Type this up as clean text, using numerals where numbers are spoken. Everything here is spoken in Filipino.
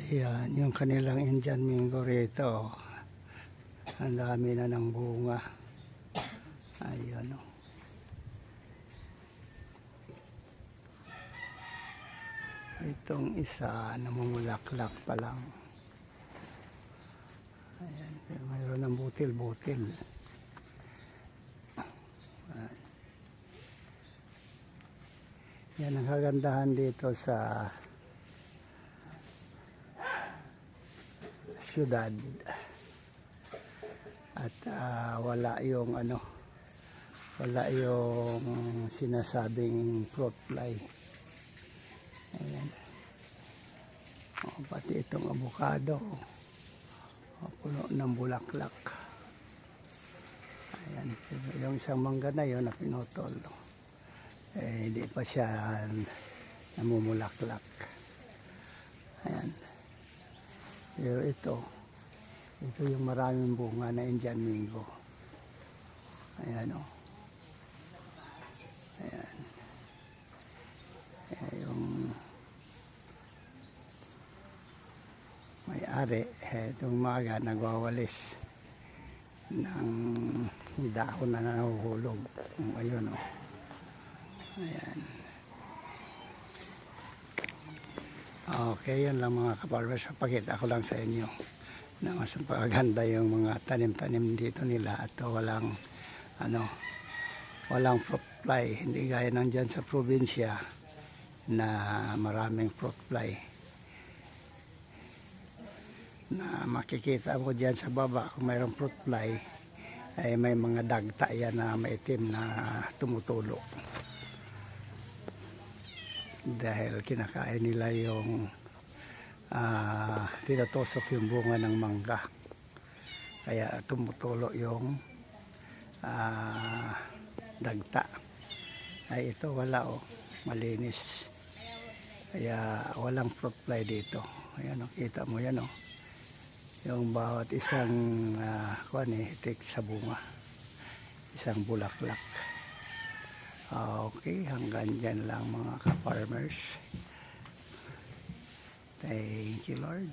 Ayan, yung kanilang Indian mango rito. Ang dami na ng bunga. Ayan o. Itong isa, namumulaklak pa lang. Ayan, pero mayroon ng butil-butil. Yan ang kagandahan dito sa syudad. At wala yung wala yung sinasabing fruit fly. Ayan. Pati itong avocado. Puno ng bulaklak. Ayan. Yung isang mangga na yun na pinutol. Hindi pa siya namumulaklak. Ayan. Pero ito yung maraming bunga na Indian mango. Ayan o. Ayan. Yung may-ari, itong maga nagwawalis ng dahon na nahuhulog. Ayun o. Ayan. Okay, yan lang mga kaparmers. Pakita ko lang sa inyo na mas paganda yung mga tanim-tanim dito nila at walang walang fruit fly. Hindi gaya ng dyan sa probinsya na maraming fruit fly. Na makikita mo dyan sa baba kung mayroong fruit fly ay may mga dagta yan na maitim na tumutulo. Dahil kinakain nila yung tinatusok yung bunga ng mangga, kaya tumutulo yung dagta. Ay ito wala o, malinis, kaya walang fruit fly dito. Ayan o, kita mo yan o, yung bawat isang hitik sa bunga, isang bulaklak. Okay, hanggang dyan lang mga ka-farmers. Thank you, Lord.